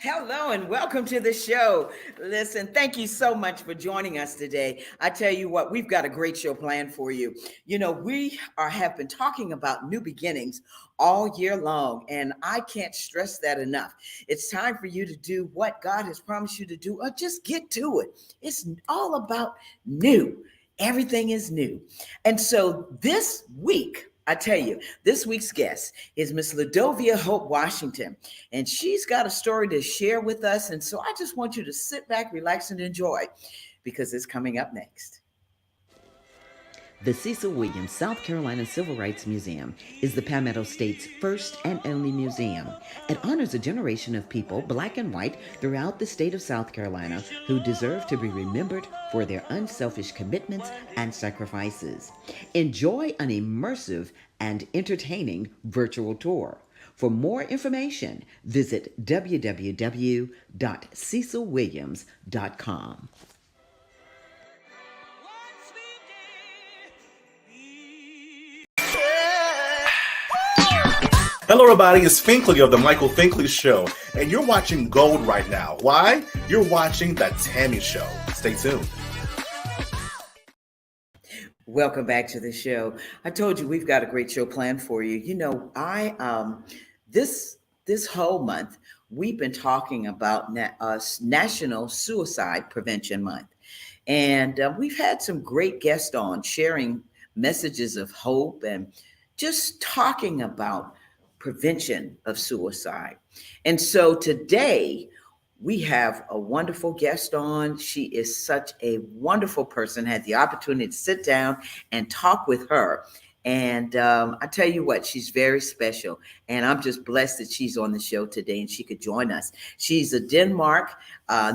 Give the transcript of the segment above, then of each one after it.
Hello and welcome to the show. Listen, thank you so much for joining us today. I tell you what, we've got a great show planned for you. You know, have been talking about new beginnings all year long, and I can't stress that enough. It's time for you to do what God has promised you to do, or just get to it. It's all about new. Everything is new. And so this week, I tell you, this week's guest is Miss LaDovia Hope Washington, and she's got a story to share with us. And so I just want you to sit back, relax, and enjoy, because it's coming up next. The Cecil Williams South Carolina Civil Rights Museum is the Palmetto State's first and only museum. It honors a generation of people, black and white, throughout the state of South Carolina who deserve to be remembered for their unselfish commitments and sacrifices. Enjoy an immersive and entertaining virtual tour. For more information, visit www.cecilwilliams.com. Hello, everybody. It's Finkley of The Michael Finkley Show, and you're watching Gold right now. Why? You're watching The Tammy Show. Stay tuned. Welcome back to the show. I told you we've got a great show planned for you. You know, this whole month we've been talking about National Suicide Prevention Month, and we've had some great guests on sharing messages of hope and just talking about prevention of suicide. And so today we have a wonderful guest on. She is such a wonderful person. Had the opportunity to sit down and talk with her. And I tell you what, she's very special. And I'm just blessed that she's on the show today and she could join us. She's a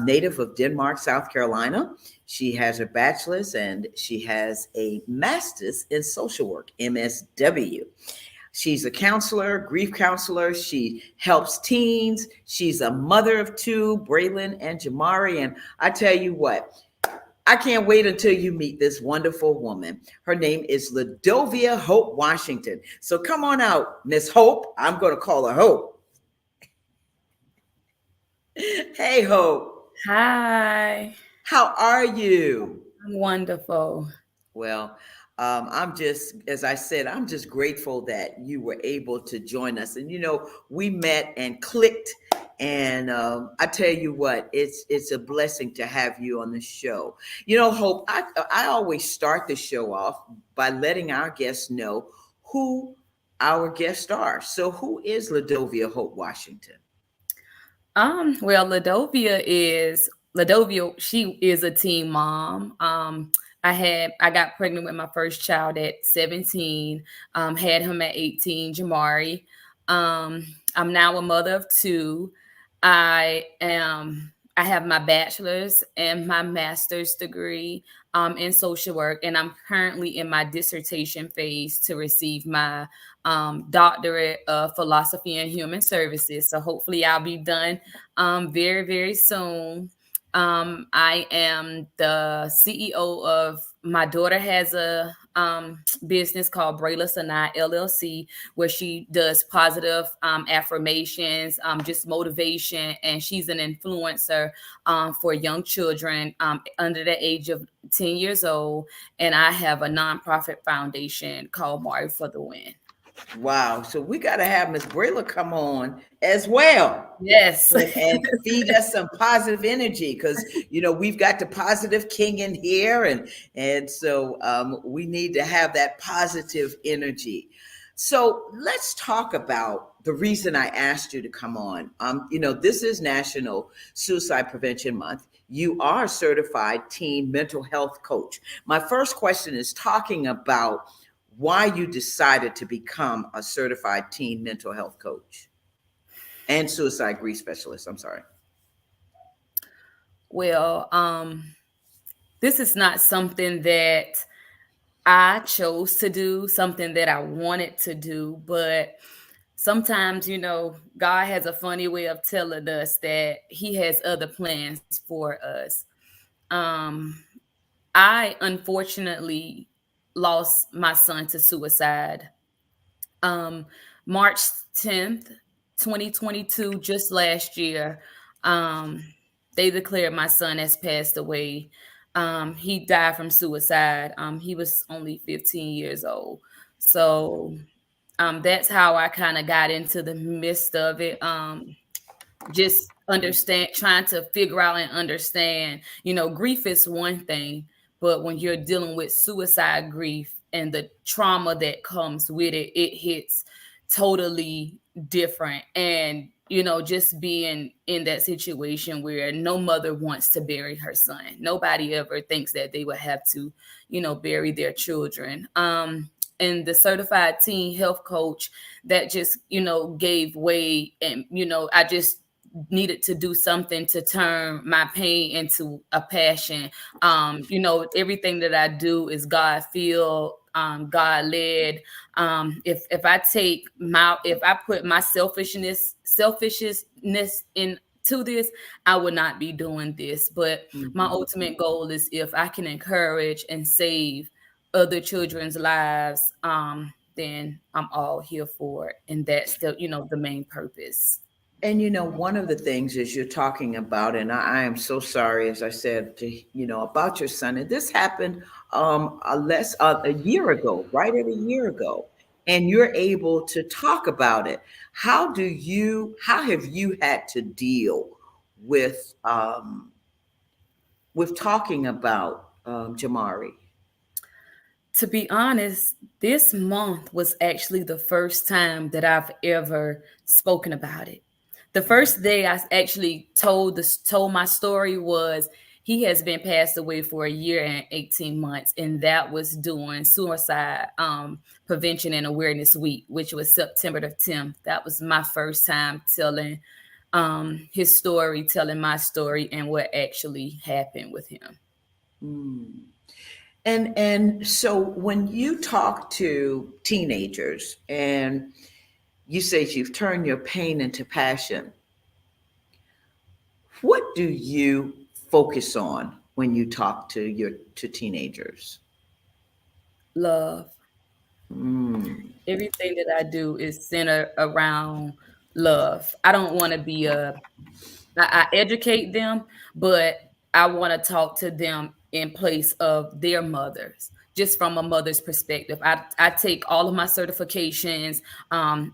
native of Denmark, South Carolina. She has her bachelor's and she has a master's in social work, MSW. She's a counselor, grief counselor. She helps teens. She's a mother of two, Braylon and Jamari. And I tell you what, I can't wait until you meet this wonderful woman. Her name is LaDovia Hope Washington. So come on out, Miss Hope. I'm going to call her Hope. Hey, Hope. Hi. How are you? I'm wonderful. Well, I'm just, as I said, I'm just grateful that you were able to join us. And, you know, we met and clicked. And I tell you what, it's a blessing to have you on the show. You know, Hope, I always start the show off by letting our guests know who our guests are. So who is LaDovia Hope Washington? Well, LaDovia, she is a teen mom. I got pregnant with my first child at 17, had him at 18, Jamari. I'm now a mother of two. I have my bachelor's and my master's degree in social work, and I'm currently in my dissertation phase to receive my doctorate of philosophy and human services. So hopefully I'll be done very, very soon. I am the CEO of my daughter has a business called Brayla Sanai LLC, where she does positive affirmations, just motivation, and she's an influencer for young children under the age of 10 years old. And I have a nonprofit foundation called Mari for the Win. Wow. So we got to have Miss Brayla come on as well Yes. and feed us some positive energy, because we've got the positive king in here, and so we need to have that positive energy. So let's talk about the reason I asked you to come on. This is National Suicide Prevention Month. You are a certified teen mental health coach. My first question is talking about why you decided to become a certified teen mental health coach and suicide grief specialist. I'm sorry. Well, this is not something that I chose to do, something that I wanted to do, but sometimes, God has a funny way of telling us that He has other plans for us. Um, I unfortunately lost my son to suicide. March 10th, 2022, just last year, um, they declared my son has passed away. He died from suicide. He was only 15 years old. So that's how I kind of got into the midst of it. Just trying to figure out and understand, grief is one thing, but when you're dealing with suicide grief and the trauma that comes with it, it hits totally different. And, just being in that situation where no mother wants to bury her son. Nobody ever thinks that they would have to, bury their children. And the certified teen health coach, that just, gave way. And, I just needed to do something to turn my pain into a passion. Everything that I do is God filled, God led. If I put my selfishness into this, I would not be doing this. But my ultimate goal is, if I can encourage and save other children's lives, then I'm all here for it. And that's the main purpose. And one of the things is you're talking about, and I am so sorry, as I said, about your son. And this happened a year ago, right at a year ago, and you're able to talk about it. How have you had to deal with talking about Jamari? To be honest, this month was actually the first time that I've ever spoken about it. The first day I actually told my story was, he has been passed away for a year and 18 months, and that was during Suicide Prevention and Awareness Week, which was September the 10th. That was my first time telling his story, telling my story, and what actually happened with him. And so when you talk to teenagers and you say you've turned your pain into passion, what do you focus on when you talk to teenagers? Love. Everything that I do is centered around love. I don't want to be I educate them, but I want to talk to them in place of their mothers, just from a mother's perspective. I take all of my certifications,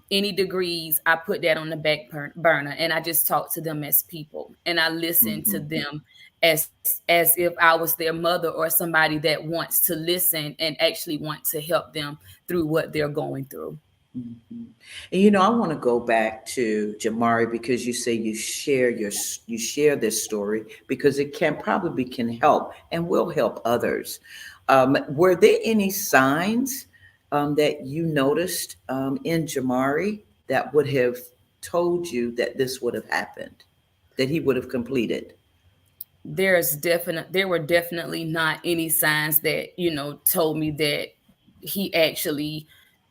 any degrees, I put that on the back burner, and I just talk to them as people, and I listen to them as if I was their mother, or somebody that wants to listen and actually want to help them through what they're going through. And I want to go back to Jamari, because you say you share this story because it can help and will help others. Were there any signs that you noticed in Jamari that would have told you that this would have happened, that he would have completed? There were definitely not any signs that, told me that he actually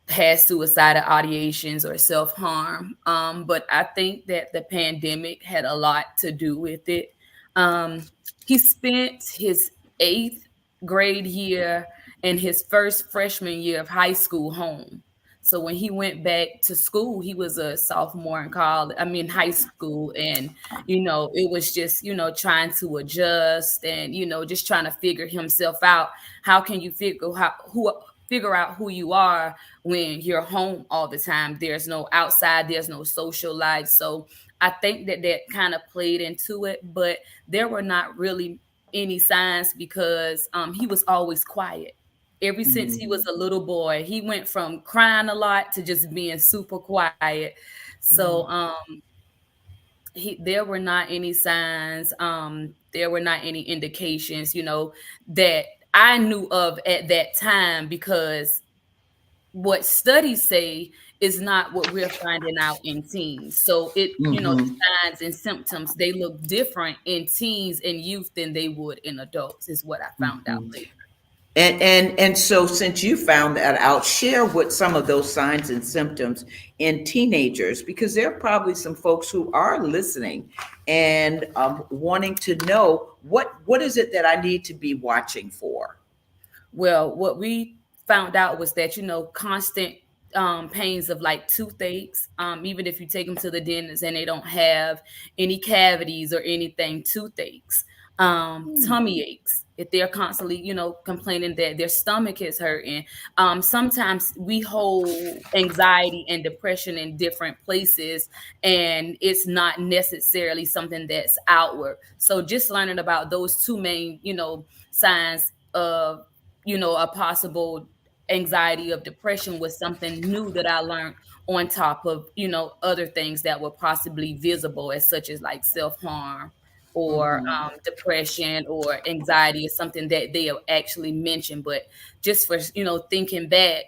has suicidal ideations or self-harm. But I think that the pandemic had a lot to do with it. Um, he spent his eighth grade year and his first freshman year of high school home. So when he went back to school, he was a sophomore in college, I mean, high school. And, it was just, trying to adjust and, just trying to figure himself out. How can you figure out who you are when you're home all the time? There's no outside, there's no social life. So I think that kind of played into it, but there were not really any signs because he was always quiet. Ever since he was a little boy, he went from crying a lot to just being super quiet. So there were not any signs. There were not any indications, that I knew of at that time, because what studies say is not what we're finding out in teens. So the signs and symptoms, they look different in teens and youth than they would in adults, is what I found out later. And so since you found that out, share what some of those signs and symptoms in teenagers, because there are probably some folks who are listening and wanting to know what is it that I need to be watching for. Well, what we found out was that, constant pains of like toothaches, even if you take them to the dentist and they don't have any cavities or anything, toothaches, tummy aches, if they're constantly, complaining that their stomach is hurting. Sometimes we hold anxiety and depression in different places, and it's not necessarily something that's outward. So just learning about those two main, signs of, a possible anxiety of depression was something new that I learned, on top of, other things that were possibly visible, as such as like self-harm or depression or anxiety is something that they actually mentioned. But just for, thinking back,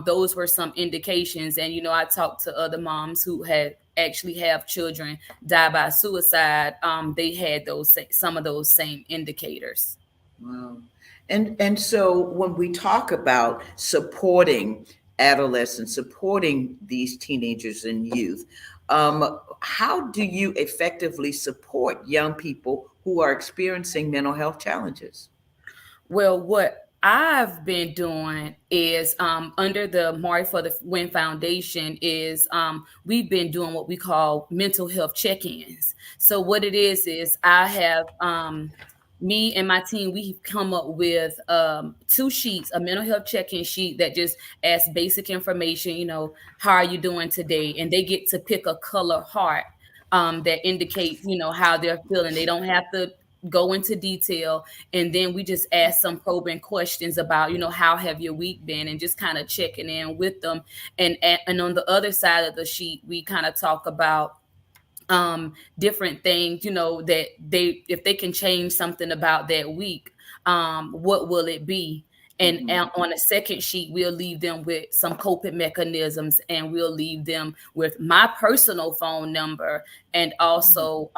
those were some indications. And, I talked to other moms who had actually have children die by suicide. They had some of those same indicators. Wow. And so when we talk about supporting adolescents, supporting these teenagers and youth, how do you effectively support young people who are experiencing mental health challenges? Well, what I've been doing is, under the Mari for the Win Foundation, is we've been doing what we call mental health check-ins. So what it is I have, me and my team, we've come up with 2 sheets, a mental health check-in sheet that just asks basic information, how are you doing today? And they get to pick a color heart that indicates, how they're feeling. They don't have to go into detail. And then we just ask some probing questions about, how have your week been, and just kind of checking in with them. And on the other side of the sheet, we kind of talk about different things, that if they can change something about that week, what will it be? And on a second sheet, we'll leave them with some coping mechanisms, and we'll leave them with my personal phone number, and also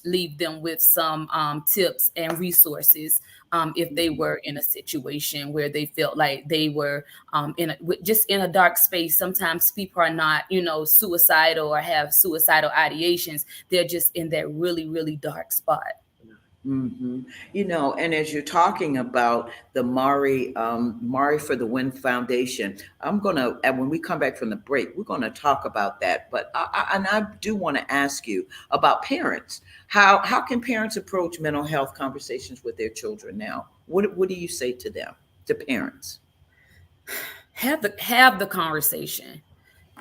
leave them with some tips and resources if they were in a situation where they felt like they were just in a dark space. Sometimes people are not, suicidal or have suicidal ideations. They're just in that really, really dark spot. And as you're talking about the Mari for the Win Foundation, I'm gonna, and when we come back from the break, we're gonna talk about that. But I do want to ask you about parents. How can parents approach mental health conversations with their children now? What do you say to them, to parents? Have the conversation.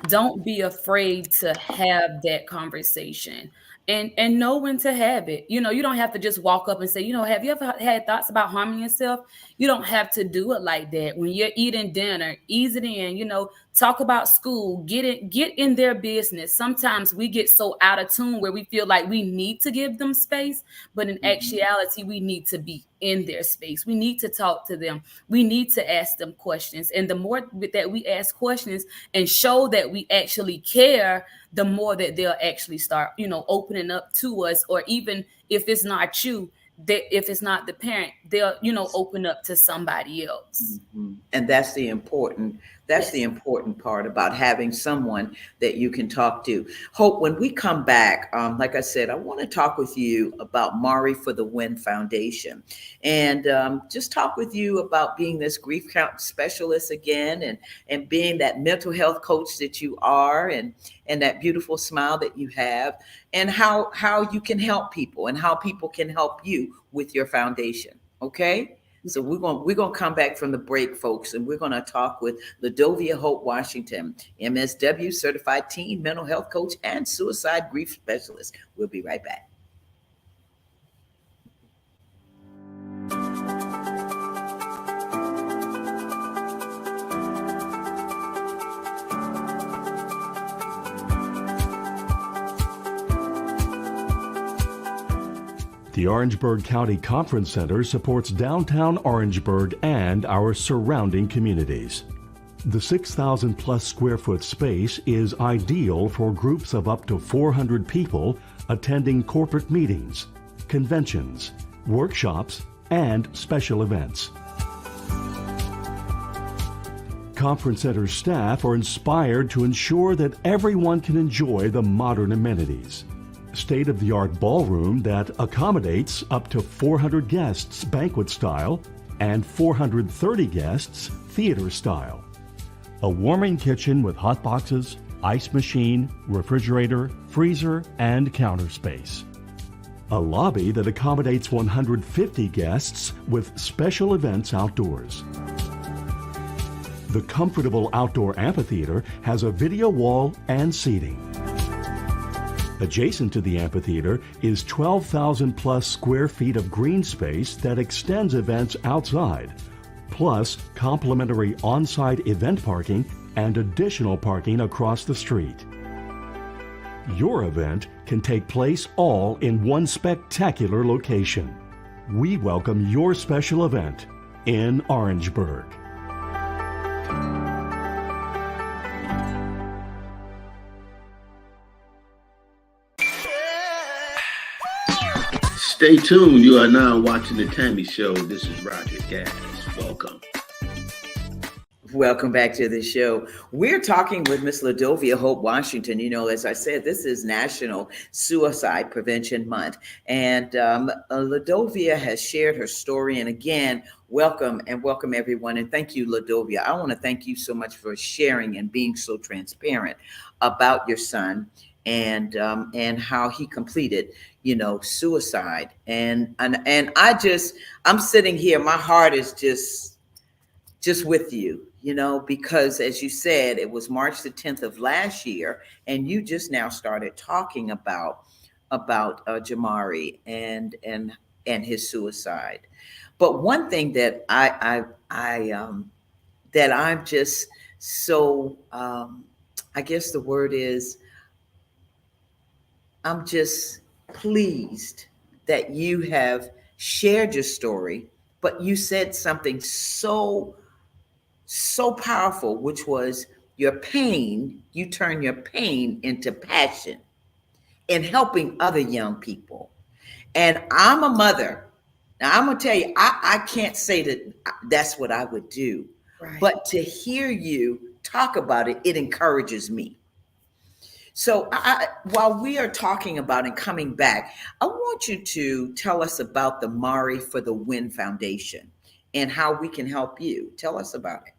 Don't be afraid to have that conversation, and know when to have it. You don't have to just walk up and say, have you ever had thoughts about harming yourself? You don't have to do it like that. When you're eating dinner, ease it in, talk about school, get in their business. Sometimes we get so out of tune where we feel like we need to give them space, but in actuality, we need to be in their space. We need to talk to them. We need to ask them questions. And the more that we ask questions and show that we actually care, the more that they'll actually start, opening up to us. Or even if it's not you, that if it's not the parent, they'll, open up to somebody else. Mhm. And that's the Yes. important part about having someone that you can talk to. Hope, when we come back, like I said, I want to talk with you about Mari for the Win Foundation, and just talk with you about being this grief count specialist again, and being that mental health coach that you are, and that beautiful smile that you have, and how you can help people and how people can help you with your foundation. Okay. So we're gonna come back from the break, folks, and we're gonna talk with LaDovia Hope Washington, MSW certified teen mental health coach and suicide grief specialist. We'll be right back. The Orangeburg County Conference Center supports downtown Orangeburg and our surrounding communities. The 6,000 plus square foot space is ideal for groups of up to 400 people attending corporate meetings, conventions, workshops, and special events. Conference Center staff are inspired to ensure that everyone can enjoy the modern amenities. State-of-the-art ballroom that accommodates up to 400 guests banquet style and 430 guests theater style. A warming kitchen with hot boxes, ice machine, refrigerator, freezer, and counter space. A lobby that accommodates 150 guests with special events outdoors. The comfortable outdoor amphitheater has a video wall and seating. Adjacent to the amphitheater is 12,000 plus square feet of green space that extends events outside, plus complimentary on-site event parking and additional parking across the street. Your event can take place all in one spectacular location. We welcome your special event in Orangeburg. Stay tuned. You are now watching The Tammy Show. This is Roger Gas. Welcome. Welcome back to the show. We're talking with Miss LaDovia Hope Washington. As I said, this is National Suicide Prevention Month. And LaDovia has shared her story. And again, welcome everyone. And thank you, LaDovia. I want to thank you so much for sharing and being so transparent about your son and how he completed, suicide. And I'm sitting here, my heart is just with you, because as you said, it was March the 10th of last year, and you just now started talking about Jamari and his suicide. But one thing that that I'm just so I guess the word is, I'm just pleased that you have shared your story, but you said something so powerful, which was your pain. You turn your pain into passion in helping other young people. And I'm a mother. Now I'm gonna tell you, I can't say that that's what I would do, Right. but to hear you talk about it, it encourages me. So while we are talking about and coming back, I want you to tell us about the Mari for the Win Foundation and how we can help you. Tell us about it.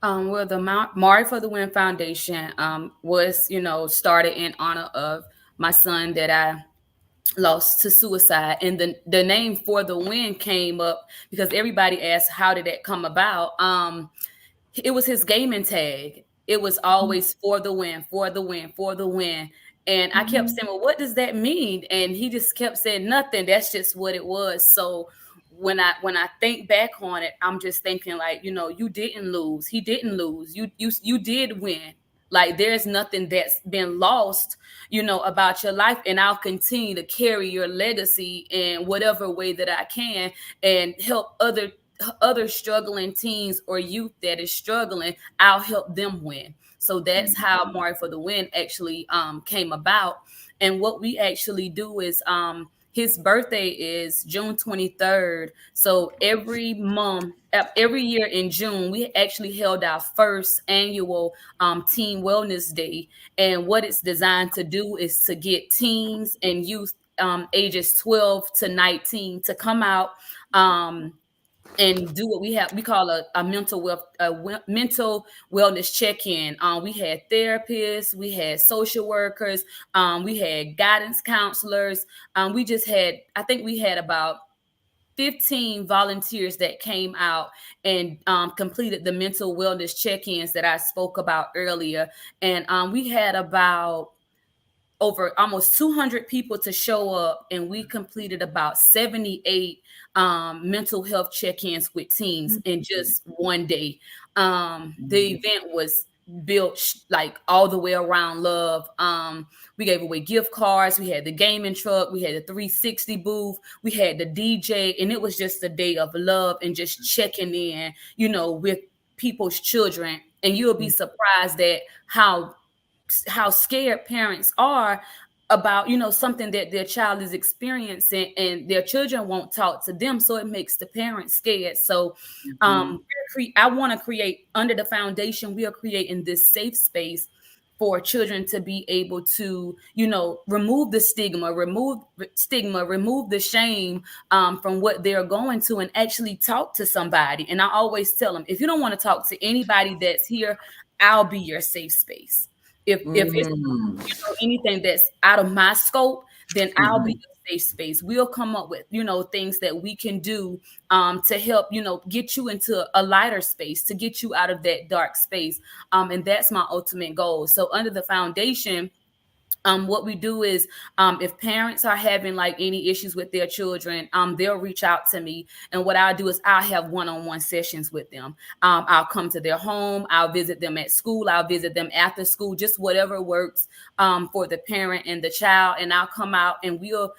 Well, the Mari for the Win Foundation was, started in honor of my son that I lost to suicide. And the name For the Win came up because everybody asked, how did that come about? It was his gaming tag. It was always for the win, for the win, for the win. And I kept saying, well, what does that mean? And he just kept saying nothing. That's just what it was. So when I think back on it, I'm just thinking like, you didn't lose. He didn't lose. You did win. Like there's nothing that's been lost, about your life. And I'll continue to carry your legacy in whatever way that I can and help other struggling teens or youth that is struggling. I'll help them win. So that's how Mari for the Win actually came about. And what we actually do is his birthday is June 23rd. So every month, every year in June, we actually held our first annual Teen Wellness Day. And what it's designed to do is to get teens and youth ages 12 to 19 to come out. And do what we call a mental wellness check-in. We had therapists, we had social workers, we had guidance counselors. We just had, I think we had about 15 volunteers that came out and completed the mental wellness check-ins that I spoke about earlier. And we had about over almost 200 people to show up, and we completed about 78 mental health check-ins with teens in just one day. The event was built like all the way around love. We gave away gift cards, we had the gaming truck, we had the 360 booth, we had the DJ, and it was just a day of love and just checking in, with people's children. And you'll be surprised at how scared parents are about something that their child is experiencing, and their children won't talk to them, so it makes the parents scared. So I want to create, under the foundation, we are creating this safe space for children to be able to remove the stigma, remove the shame from what they're going to, and actually talk to somebody. And I always tell them, if you don't want to talk to anybody that's here, I'll be your safe space. If it's anything that's out of my scope, then I'll be a safe space. We'll come up with things that we can do to help get you into a lighter space, to get you out of that dark space, and that's my ultimate goal. So under the foundation, what we do is, if parents are having like any issues with their children, they'll reach out to me. And what I'll do is I'll have one-on-one sessions with them. I'll come to their home. I'll visit them at school. I'll visit them after school, just whatever works for the parent and the child. And I'll come out and we'll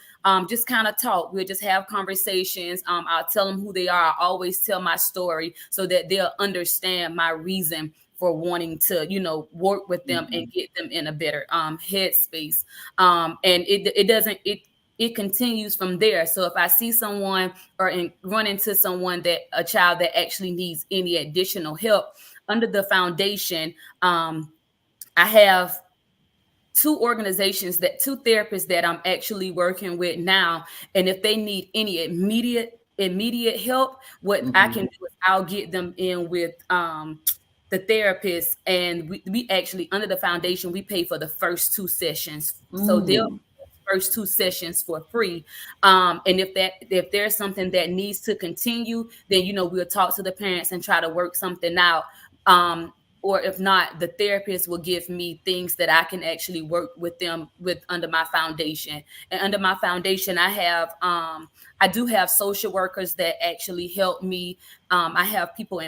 just kind of talk. We'll just have conversations. I'll tell them who they are. I always tell my story so that they'll understand my reason for wanting to, work with them and get them in a better headspace. And it continues from there. So if I see someone or run into a child that actually needs any additional help, under the foundation, I have two therapists that I'm actually working with now. And if they need any immediate help, what I can do is I'll get them in with the therapist, and we actually, under the foundation, we pay for the first two sessions. So they'll first two sessions for free. And if there's something that needs to continue, then we'll talk to the parents and try to work something out. Or if not, the therapist will give me things that I can actually work with them with under my foundation. And under my foundation, I do have social workers that actually help me. I have people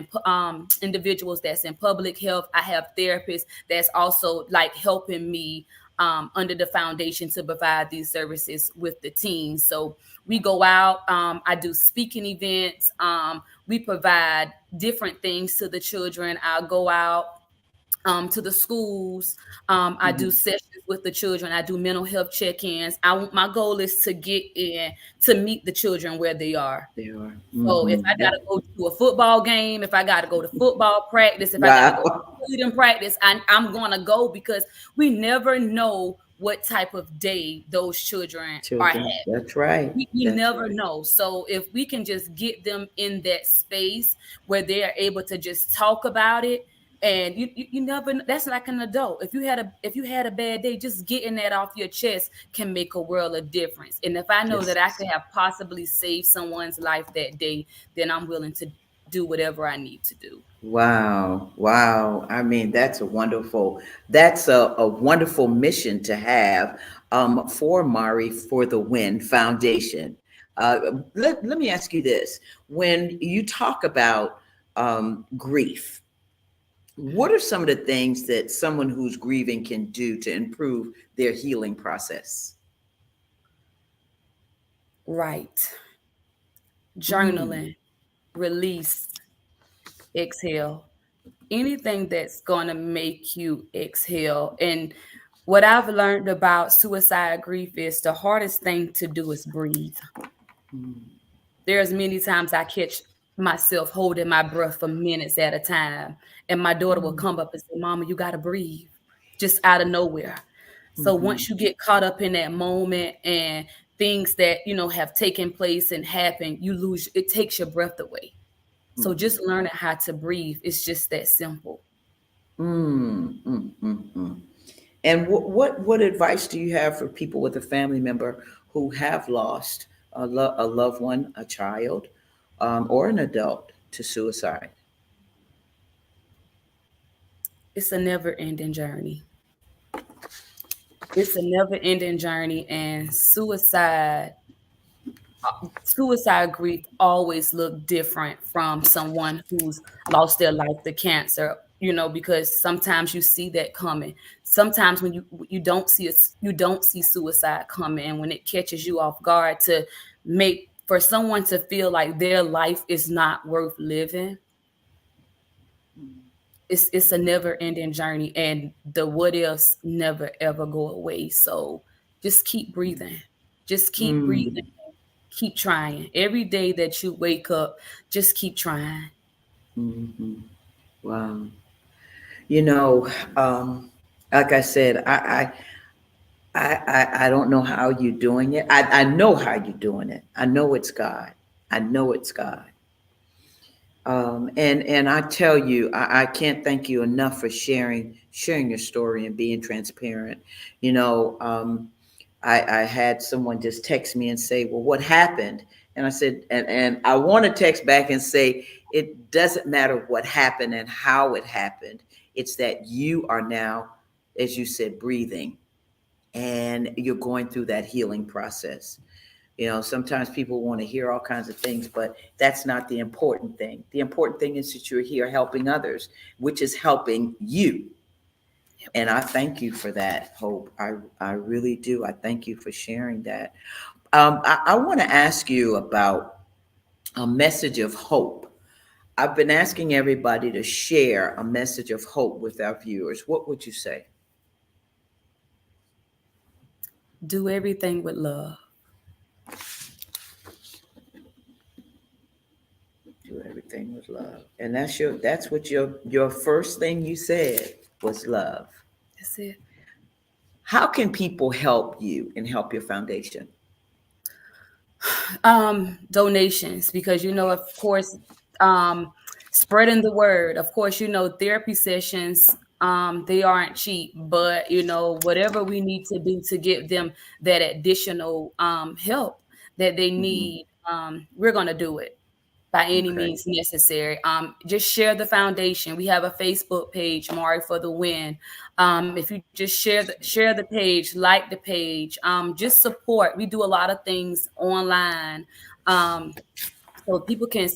individuals that's in public health. I have therapists that's also like helping me under the foundation to provide these services with the teens. So we go out, I do speaking events, we provide different things to the children. I'll go out to the schools. I do sessions with the children. I do mental health check-ins. My goal is to get in to meet the children where they are. So if I got to go to a football game, if I got to go to football practice, if I got to go to freedom practice, I'm going to go, because we never know what type of day those children are having. That's right. We never know. So if we can just get them in that space where they are able to just talk about it, and you never know. That's like an adult. If you had a bad day, just getting that off your chest can make a world of difference. And if I know that I could have possibly saved someone's life that day, then I'm willing to do whatever I need to do. Wow. I mean, that's a wonderful mission to have for Mari for the Win Foundation. Let me ask you this. When you talk about grief, what are some of the things that someone who's grieving can do to improve their healing process? Write, journaling, release, exhale. Anything that's going to make you exhale. And What I've learned about suicide grief is the hardest thing to do is breathe. There's many times I catch myself holding my breath for minutes at a time, and my daughter will come up and say, "Mama, you got to breathe," just out of nowhere. So once you get caught up in that moment and things that have taken place and happened, you lose. It takes your breath away. So just learning how to breathe is just that simple. And what advice do you have for people with a family member who have lost a loved one, a child, or an adult to suicide? It's a never-ending journey. It's a never-ending journey, and suicide grief always look different from someone who's lost their life to cancer, because sometimes you see that coming. Sometimes when you don't see you don't see suicide coming, and when it catches you off guard, to make for someone to feel like their life is not worth living, it's a never ending journey, and the what ifs never ever go away. So just keep breathing. Just keep breathing. Keep trying. Every day that you wake up, just keep trying. Wow. You know, like I said, I don't know how you're doing it. I know how you're doing it. I know it's God. I know it's God. And I tell you, I can't thank you enough for sharing your story and being transparent. You know, I had someone just text me and say, "Well, what happened?" And I said, and I want to text back and say, it doesn't matter what happened and how it happened. It's that you are now, as you said, breathing, and you're going through that healing process. You know, sometimes people want to hear all kinds of things, but that's not the important thing. The important thing is that you're here helping others, which is helping you. And I thank you for that, Hope. I really do. I thank you for sharing that. I want to ask you about a message of hope. I've been asking everybody to share a message of hope with our viewers. What would you say? Do everything with love. Do everything with love. And that's what your first thing you said was love. That's it. How can people help you and help your foundation? Donations, because of course, spreading the word. Of course, therapy sessions, they aren't cheap, but whatever we need to do to give them that additional help that they need, we're gonna do it by any Okay. means necessary. Just share the foundation. We have a Facebook page, Mari for the Win. If you just share the page, like the page, just support. We do a lot of things online, so people can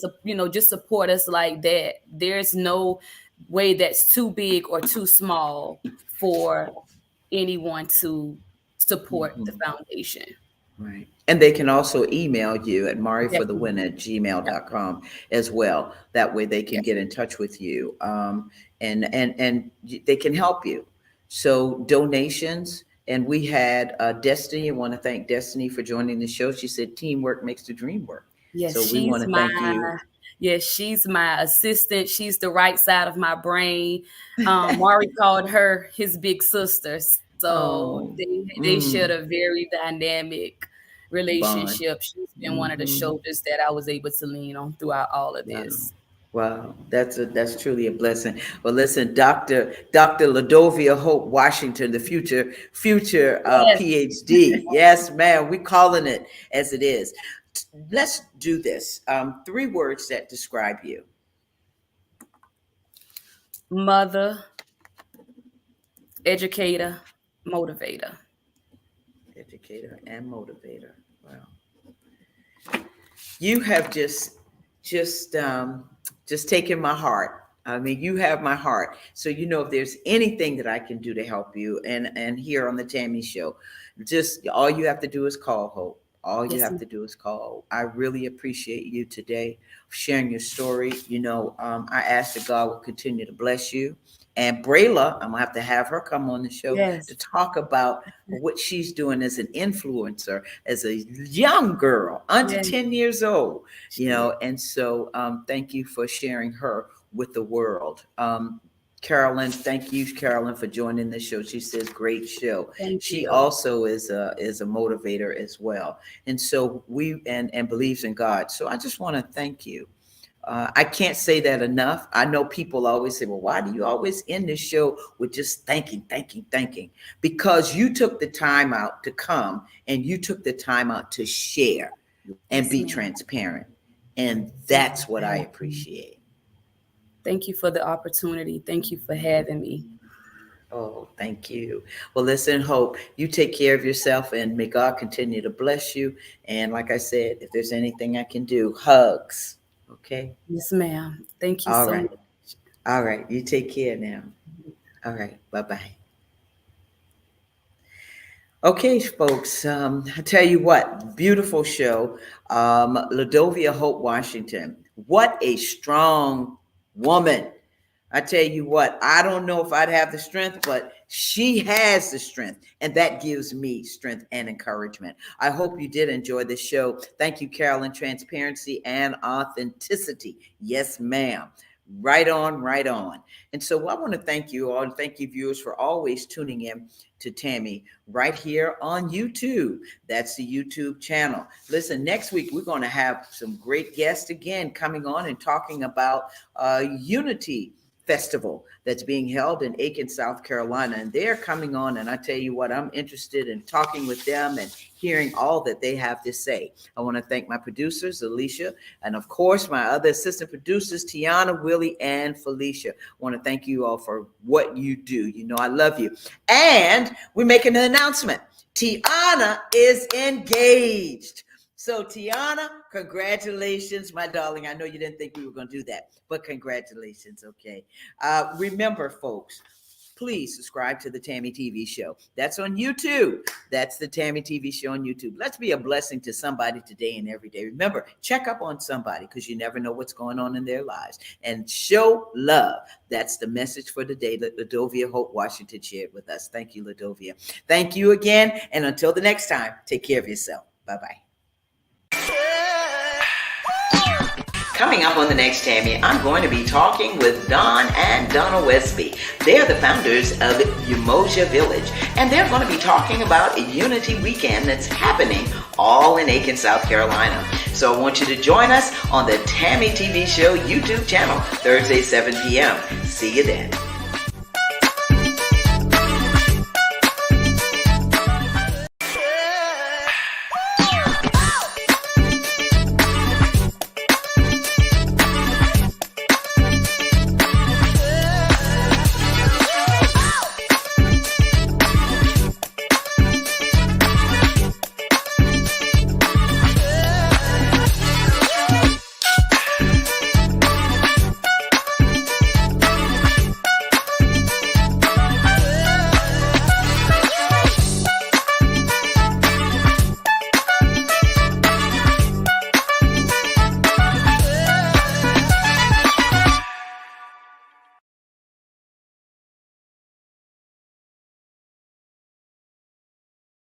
just support us like that. There's no way that's too big or too small for anyone to support the foundation. Right. And they can also email you at Definitely. mariforthewin@gmail.com as well. That way they can get in touch with you, and they can help you. So donations, and we had Destiny. I want to thank Destiny for joining the show. She said teamwork makes the dream work. Yes, So we want she's to my thank you. yes, she's my assistant. She's the right side of my brain. Maury called her his big sister. So Oh, they shared a very dynamic bond. relationship. She's been one of the shoulders that I was able to lean on throughout all of Wow. this. Wow, that's truly a blessing. Well, listen, Dr. LaDovia Hope Washington, the future Yes, PhD. Yes, ma'am, we calling it as it is. Let's do this. 3 words that describe you. mother, educator, motivator. Educator and motivator. Wow. You have just taken my heart. I mean, you have my heart. So if there's anything that I can do to help you, and here on the Tammy Show, just all you have to do is call, Hope. All you Yes, have to do is call. I really appreciate you today sharing your story. I ask that God will continue to bless you And Brayla, I'm gonna have to have her come on the show Yes. to talk about what she's doing as an influencer, as a young girl, under Yes. 10 years old, and so thank you for sharing her with the world. Carolyn, thank you, Carolyn, for joining the show. She says, great show. Thank She you. also is a motivator as well. And so and believes in God. So I just want to thank you. I can't say that enough. I know people always say, well, why do you always end this show with just thanking? Because you took the time out to come and you took the time out to share and be transparent. And that's what I appreciate. Thank you for the opportunity. Thank you for having me. Oh, thank you. Well, listen, Hope, you take care of yourself and may God continue to bless you. And like I said, if there's anything I can do, hugs. Okay. Yes, ma'am. Thank you All so right. much. All right. You take care now. All right. Bye-bye. Okay, folks. I tell you what, beautiful show. LaDovia Hope Washington. What a strong woman. I tell you what, I don't know if I'd have the strength, but she has the strength, and that gives me strength and encouragement. I hope you did enjoy the show. Thank you, Carolyn. Transparency and authenticity. Yes, ma'am. Right on, right on. And so I want to thank you all, and thank you, viewers, for always tuning in to Tammy right here on YouTube. That's the YouTube channel. Listen, next week, we're going to have some great guests again coming on and talking about Unity Festival that's being held in Ikson, South Carolina. And they're coming on, and I tell you what, I'm interested in talking with them and hearing all that they have to say. I want to thank my producers, Alicia, and of course, my other assistant producers, Tiana, Willie, and Felicia. I want to thank you all for what you do. You know, I love you. And we're making an announcement. Tiana is engaged. So Tiana, congratulations, my darling. I know you didn't think we were going to do that, but congratulations, okay? Remember, folks, please subscribe to the Tammy TV show. That's on YouTube. That's the Tammy TV show on YouTube. Let's be a blessing to somebody today and every day. Remember, check up on somebody because you never know what's going on in their lives. And show love. That's the message for the day that LaDovia Hope Washington shared with us. Thank you, LaDovia. Thank you again. And until the next time, take care of yourself. Bye-bye. Coming up on the next Tammy, I'm going to be talking with Don and Donna Westby. They're the founders of Umoja Village, and they're going to be talking about a Unity weekend that's happening all in Aiken, South Carolina. So I want you to join us on the Tammy TV show YouTube channel, Thursday, 7 p.m. See you then.